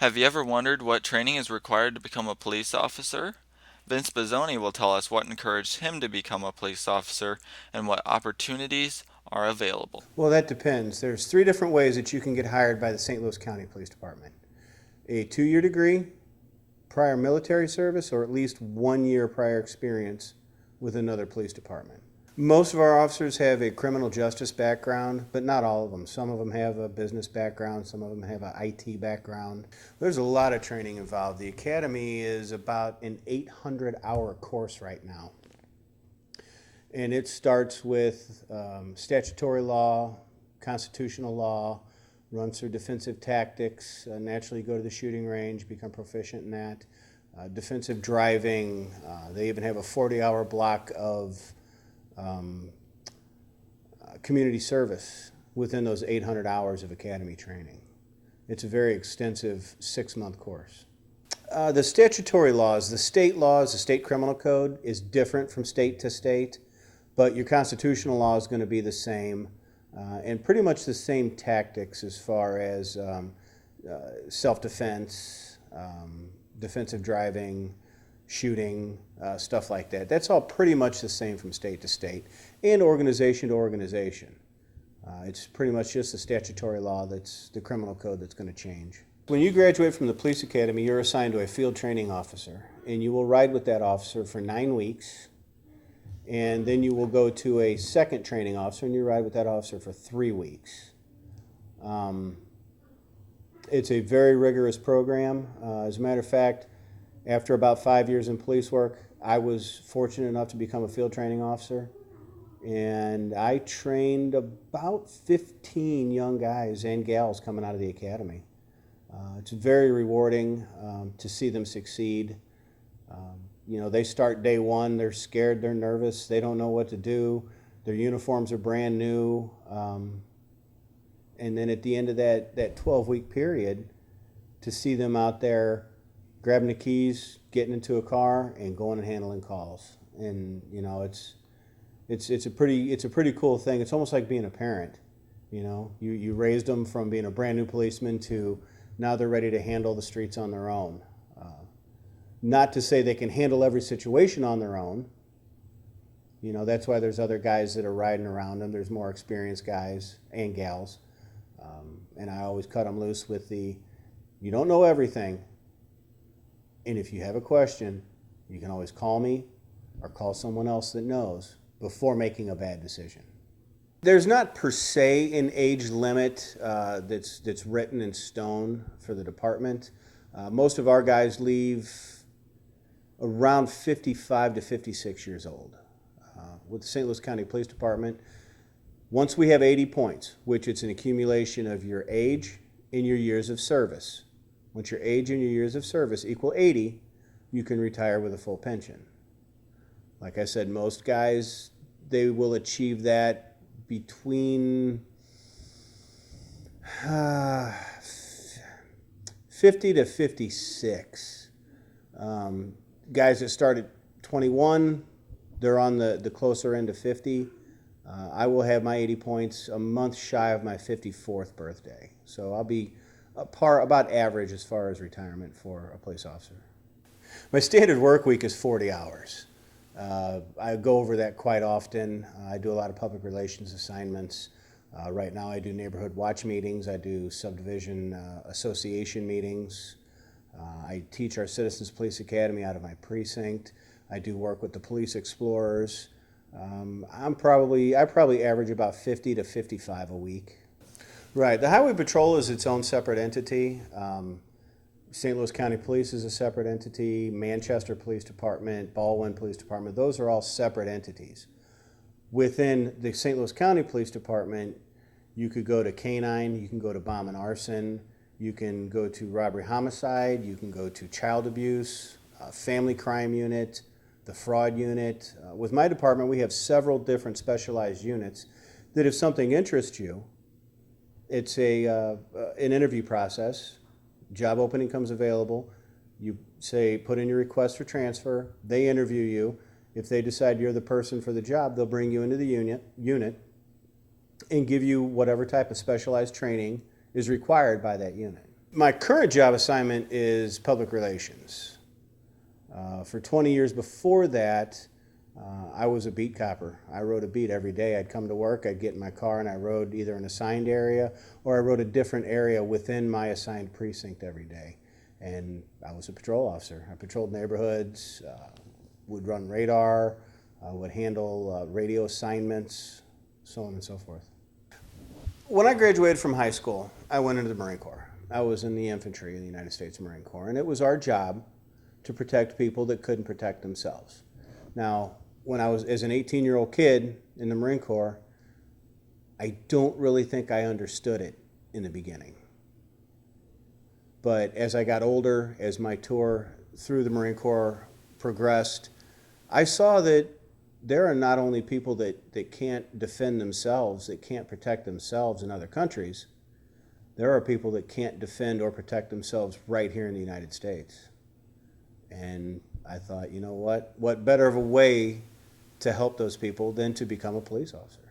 Have you ever wondered what training is required to become a police officer? Vince Bazzoni will tell us what encouraged him to become a police officer and what opportunities are available. Well, that depends. There's three different ways that you can get hired by the St. Louis County Police Department: a 2-year degree, prior military service, or at least 1 year prior experience with another police department. Most of our officers have a criminal justice background, but not all of them. Some of them have a business background, some of them have an IT background. There's a lot of training involved. The academy is about an 800-hour course right now. And it starts with statutory law, constitutional law, runs through defensive tactics, naturally go to the shooting range, become proficient in that. Defensive driving, they even have a 40-hour block of community service within those 800 hours of academy training. It's a very extensive 6-month course. The statutory laws, the state criminal code is different from state to state, but your constitutional law is going to be the same, and pretty much the same tactics as far as self-defense, defensive driving, shooting, stuff like that. That's all pretty much the same from state to state and organization to organization. It's pretty much just the statutory law that's the criminal code that's going to change. When you graduate from the police academy, you're assigned to a field training officer, and you will ride with that officer for 9 weeks, and then you will go to a second training officer, and you ride with that officer for 3 weeks. It's a very rigorous program. As a matter of fact, after about 5 years in police work, I was fortunate enough to become a field training officer, and I trained about 15 young guys and gals coming out of the academy. It's very rewarding to see them succeed. They start day one, they're scared, they're nervous, they don't know what to do. Their uniforms are brand new. And then at the end of that 12-week period, to see them out there grabbing the keys, getting into a car, and going and handling calls. And it's a pretty cool thing. It's almost like being a parent. You raised them from being a brand new policeman to now they're ready to handle the streets on their own. Not to say they can handle every situation on their own. That's why there's other guys that are riding around them. There's more experienced guys and gals. And I always cut them loose with you don't know everything. And if you have a question, you can always call me or call someone else that knows before making a bad decision. There's not per se an age limit that's written in stone for the department. Most of our guys leave around 55 to 56 years old. With the St. Louis County Police Department, once we have 80 points, which it's an accumulation of your age and your years of service. Once your age and your years of service equal 80, you can retire with a full pension. Like I said, most guys, they will achieve that between 50 to 56. Guys that start at 21, they're on the closer end of 50. I will have my 80 points a month shy of my 54th birthday. So I'll be about average as far as retirement for a police officer. My standard work week is 40 hours. I go over that quite often. I do a lot of public relations assignments. Right now I do neighborhood watch meetings. I do subdivision association meetings. I teach our Citizens Police Academy out of my precinct. I do work with the Police Explorers. I probably average about 50 to 55 a week. Right, the Highway Patrol is its own separate entity. St. Louis County Police is a separate entity. Manchester Police Department, Baldwin Police Department, those are all separate entities. Within the St. Louis County Police Department, you could go to canine, you can go to bomb and arson, you can go to robbery homicide, you can go to child abuse, family crime unit, the fraud unit. With my department, we have several different specialized units that if something interests you, it's an interview process. Job opening comes available. You say, put in your request for transfer. They interview you. If they decide you're the person for the job, they'll bring you into the unit and give you whatever type of specialized training is required by that unit. My current job assignment is public relations. For 20 years before that, I was a beat copper. I rode a beat every day. I'd come to work, I'd get in my car, and I rode either an assigned area or I rode a different area within my assigned precinct every day. And I was a patrol officer. I patrolled neighborhoods, would run radar, would handle radio assignments, so on and so forth. When I graduated from high school, I went into the Marine Corps. I was in the infantry in the United States Marine Corps, and it was our job to protect people that couldn't protect themselves. Now, when I was as an 18-year-old kid in the Marine Corps, I don't really think I understood it in the beginning. But as I got older, as my tour through the Marine Corps progressed, I saw that there are not only people that can't defend themselves, that can't protect themselves in other countries, there are people that can't defend or protect themselves right here in the United States. And I thought, you know what better of a way to help those people than to become a police officer?